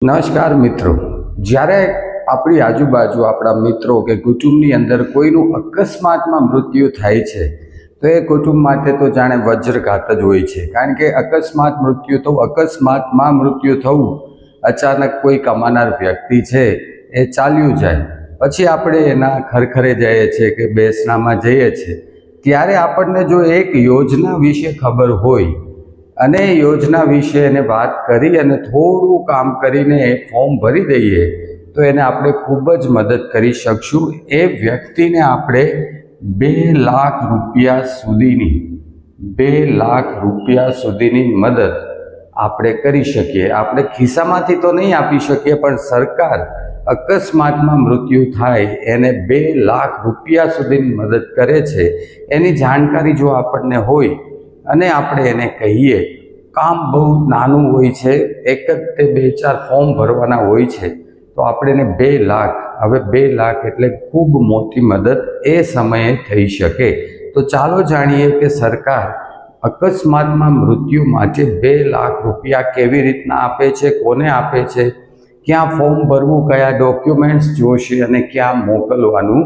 નમસ્કાર મિત્રો, જ્યારે આપણી આજુબાજુ આપણા મિત્રો કે કુટુંબની અંદર કોઈનું અકસ્માતમાં મૃત્યુ થાય છે તો એ કુટુંબ માટે તો જાણે વજ્રઘાત જ હોય છે. કારણ કે અકસ્માતમાં મૃત્યુ થવું, અચાનક કોઈ કમાનાર વ્યક્તિ છે એ ચાલ્યું જાય, પછી આપણે એના ખરખરે જઈએ છીએ કે બેસણામાં જઈએ છીએ, ત્યારે આપણને જો એક યોજના વિશે ખબર હોય અને યોજના વિશે એને વાત કરી અને થોડું કામ કરીને ફોર્મ ભરી દઈએ તો એને આપણે ખૂબ જ મદદ કરી શકશું. એ વ્યક્તિને આપણે 2 લાખ રૂપિયા સુધીની મદદ આપણે કરી શકીએ. આપણે ખિસ્સામાંથી તો નહીં આપી શકીએ, પણ સરકાર અકસ્માતમાં મૃત્યુ થાય એને 2 લાખ રૂપિયા સુધીની મદદ કરે છે. એની જાણકારી જો આપણને હોય અને આપણે એને કહીએ, કામ બહુ નાનું હોય છે, એક જ તે 2-4 ફોર્મ ભરવાના હોય છે, તો આપણે એને 2 લાખ, હવે 2 લાખ એટલે ખૂબ મોટી મદદ એ સમયે થઈ શકે. તો ચાલો જાણીએ કે સરકાર અકસ્માતમાં મૃત્યુ માટે 2 લાખ રૂપિયા કેવી રીતના આપે છે, કોને આપે છે, ક્યાં ફોર્મ ભરવું, કયા ડોક્યુમેન્ટ્સ જોશે અને ક્યાં મોકલવાનું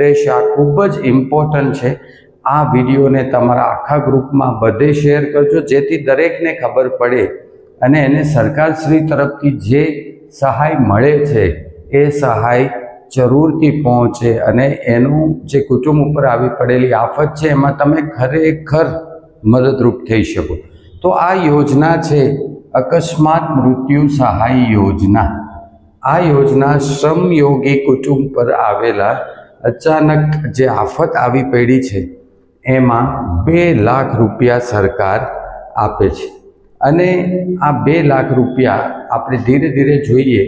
રહેશે. આ ખૂબ જ ઇમ્પોર્ટન્ટ છે. આ વિડીયોને તમારા આખા ગ્રુપમાં બધે શેર કરજો, જેથી દરેકને ખબર પડે અને એને સરકારશ્રી તરફથી જે સહાય મળે છે એ સહાય જરૂરથી પહોંચે અને એનું જે કુટુંબ ઉપર આવી પડેલી આફત છે એમાં તમે ખરેખર મદદરૂપ થઈ શકો. તો આ યોજના છે અકસ્માત મૃત્યુ સહાય યોજના. આ યોજના શ્રમયોગી કુટુંબ પર આવેલા અચાનક જે આફત આવી પડી છે એમાં 2 લાખ રૂપિયા સરકાર આપે છે. અને આ 2 લાખ રૂપિયા આપણે ધીરે ધીરે જોઈએ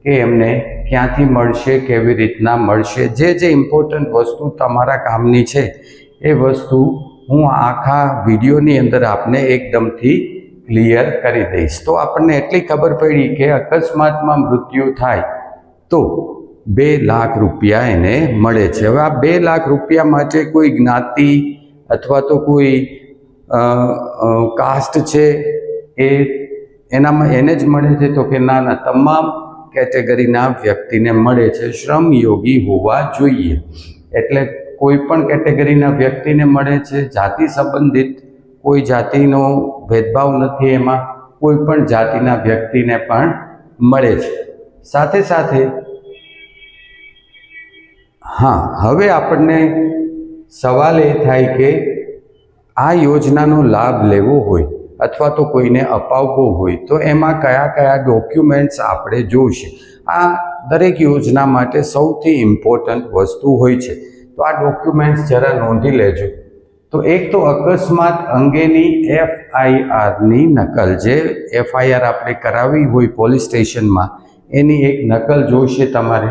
કે એમને ક્યાંથી મળશે, કેવી રીતના મળશે. જે ઇમ્પોર્ટન્ટ વસ્તુ તમારા કામની છે એ વસ્તુ હું આખા વિડીયોની અંદર આપને એકદમથી ક્લિયર કરી દઈશ. તો આપણને એટલી ખબર પડી કે અકસ્માતમાં મૃત્યુ થાય તો 2 લાખ રૂપિયા એને મળે છે. હવે આ 2 લાખ રૂપિયા માટે કોઈ જ્ઞાતિ અથવા તો કોઈ કાસ્ટ છે એનામાં એને જ મળે છે તો કે ના, તમામ કેટેગરીના વ્યક્તિને મળે છે. શ્રમયોગી હોવા જોઈએ એટલે કોઈ પણ કેટેગરીના વ્યક્તિને મળે છે. જાતિ સંબંધિત કોઈ જાતિનો ભેદભાવ નથી એમાં, કોઈ પણ જાતિના વ્યક્તિને પણ મળે છે. સાથે સાથે હવે આપણને સવાલ એ થાય કે આ યોજનાનો લાભ લેવો હોય અથવા તો કોઈને અપાવવો હોય તો એમાં કયા કયા ડોક્યુમેન્ટ્સ આપણે જોઈશે. આ દરેક યોજના માટે સૌથી ઇમ્પોર્ટન્ટ વસ્તુ હોય છે. તો આ ડોક્યુમેન્ટ્સ જરા નોંધી લેજો. તો એક તો અકસ્માત અંગેની FIRની નકલ, જે FIR આપણે કરાવી હોય પોલીસ સ્ટેશનમાં એની એક નકલ જોઈશે તમારે.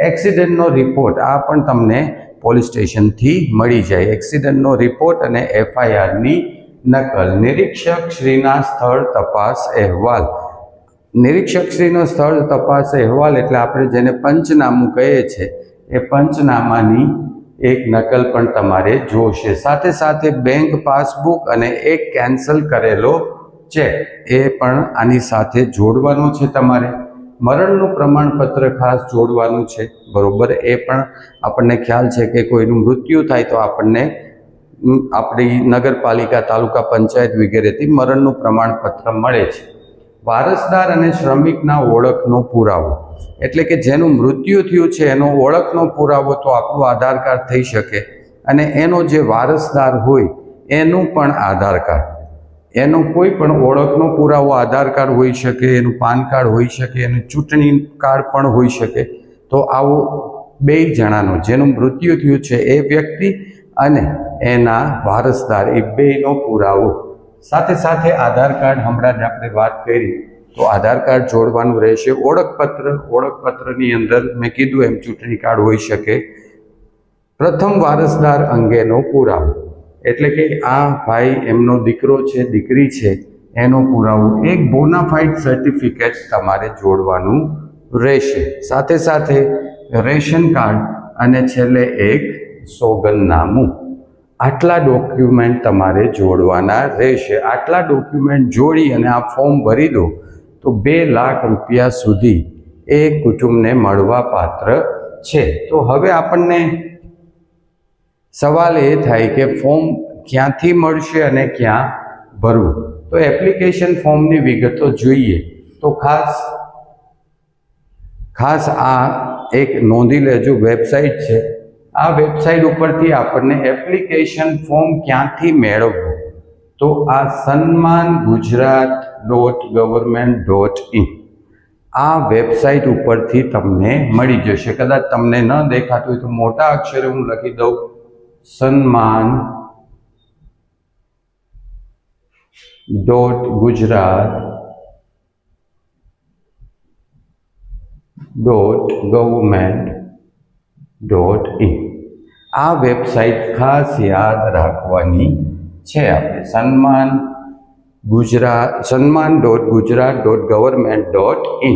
એક્સિડન્ટનો રિપોર્ટ, આ પણ તમને પોલીસ સ્ટેશનથી મળી જાય. એક્સિડન્ટનો રિપોર્ટ અને FIRની નકલ. નિરીક્ષકશ્રીના સ્થળ તપાસ અહેવાલ. નિરીક્ષકશ્રીનો સ્થળ તપાસ અહેવાલ એટલે આપણે જેને પંચનામું કહીએ છીએ એ પંચનામાની એક નકલ પણ તમારે જોશે. સાથે સાથે બેંક પાસબુક અને એક કેન્સલ કરેલો ચેક એ પણ આની સાથે જોડવાનો છે તમારે. મરણનું પ્રમાણપત્ર ખાસ જોડવાનું છે, બરોબર. એ પણ આપણને ખ્યાલ છે કે કોઈનું મૃત્યુ થાય તો આપણને આપણી નગરપાલિકા, તાલુકા પંચાયત વગેરેથી મરણનું પ્રમાણપત્ર મળે છે. વારસદાર અને શ્રમિકના ઓળખનો પુરાવો એટલે કે જેનું મૃત્યુ થયું છે એનો ઓળખનો પુરાવો તો આપણું આધાર કાર્ડ થઈ શકે, અને એનો જે વારસદાર હોય એનું પણ આધાર કાર્ડ, એનો કોઈ પણ ઓળખનો પુરાવો આધાર કાર્ડ હોઈ શકે, એનું પાન કાર્ડ હોઈ શકે, એનું ચૂંટણી કાર્ડ પણ હોઈ શકે. તો આવો 2 જણાનો, જેનું મૃત્યુ થયું છે એ વ્યક્તિ અને એના વારસદાર, એ 2નો પુરાવો. સાથે સાથે આધાર કાર્ડ, હમણાં જ આપણે વાત કરી તો આધાર કાર્ડ જોડવાનું રહેશે. ઓળખપત્રની અંદર મેં કીધું એમ ચૂંટણી કાર્ડ હોઈ શકે. પ્રથમ વારસદાર અંગેનો પુરાવો એટલે કે આ ભાઈ, એમનો દીકરો છે, દીકરી છે, એનો પુરાવો. એક બોનાફાઇડ સર્ટિફિકેટ તમારે જોડવાનું રહેશે. સાથે સાથે રેશન કાર્ડ અને છેલ્લે એક સોગંદનામું. આટલા ડોક્યુમેન્ટ તમારે જોડવાના રહેશે. આટલા ડોક્યુમેન્ટ જોડી અને આ ફોર્મ ભરી દો તો 2 લાખ રૂપિયા સુધી એ કુટુંબને મળવા પાત્ર છે. તો હવે આપણને સવાલ એ થાય કે ફોર્મ ક્યાંથી મળશે અને ક્યાં ભરવું. તો એપ્લિકેશન ફોર્મની વિગતો જોઈએ તો ખાસ આ એક નોંધી લેજો વેબસાઇટ છે. આ વેબસાઇટ ઉપરથી આપણને એપ્લિકેશન ફોર્મ ક્યાંથી મેળવવું તો આ sanmangujarat.government.in આ વેબસાઇટ ઉપરથી તમને મળી જશે. કદાચ તમને ન દેખાતું હોય તો મોટા અક્ષરે હું લખી દઉં sanman.gujarat.government.in આ વેબસાઇટ ખાસ યાદ રાખવાની છે આપણે. sanman.gujarat.government.in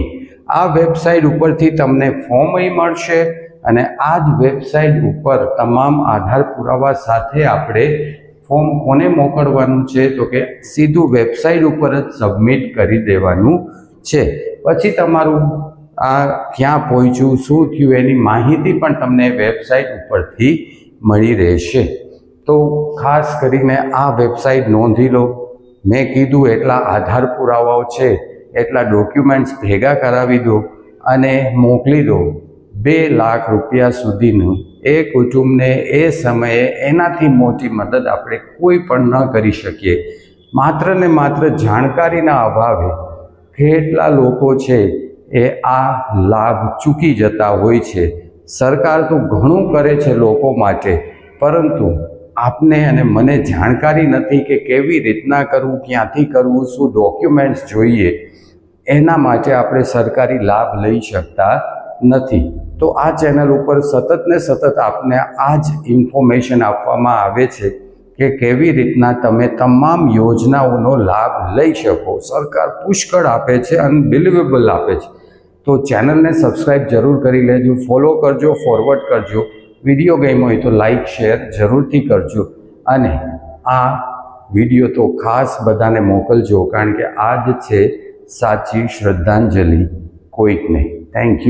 આ વેબસાઇટ ઉપરથી તમને ફોર્મ મળશે અને આ જ વેબસાઇટ ઉપર તમામ આધાર પુરાવા સાથે આપણે ફોર્મ કોને મોકલવાનું છે તો કે સીધું વેબસાઇટ ઉપર જ સબમિટ કરી દેવાનું છે. પછી તમારું આ ક્યાં પહોંચ્યું, શું થયું એની માહિતી પણ તમને વેબસાઇટ ઉપરથી મળી રહેશે. તો ખાસ કરીને આ વેબસાઇટ નોંધી લો. મેં કીધું એટલા આધાર પુરાવાઓ છે, એટલા ડોક્યુમેન્ટ્સ ભેગા કરાવી દો અને મોકલી દો. 2 લાખ રૂપિયા સુધીનું એ કુટુંબને એ સમયે એનાથી મોટી મદદ આપણે કોઈ પણ ન કરી શકીએ. માત્ર ને માત્ર જાણકારીના અભાવે કેટલા લોકો છે એ આ લાભ ચૂકી જતા હોય છે. સરકાર તો ઘણું કરે છે લોકો માટે, પરંતુ આપને અને મને જાણકારી નથી કે કેવી રીતના કરવું, ક્યાંથી કરવું, શું ડોક્યુમેન્ટ્સ જોઈએ. એના માટે આપણે સરકારી લાભ લઈ શકતા નથી. તો આ ચેનલ ઉપર સતત ને સતત આપને આ જ ઇન્ફોર્મેશન આપવામાં આવે છે કે કેવી રીતના તમે તમામ યોજનાઓનો લાભ લઈ શકો. સરકાર પુષ્કળ આપે છે, અનબિલિવેબલ આપે છે. તો ચેનલને સબસ્ક્રાઈબ જરૂર કરી લેજો, ફોલો કરજો, ફોરવર્ડ કરજો. વિડીયો ગમ્યો હોય તો લાઈક શેર જરૂરથી કરજો અને આ વિડીયો તો ખાસ બધાને મોકલજો, કારણ કે આ જ છે સાચી શ્રદ્ધાંજલિ કોઈકને. Thank you.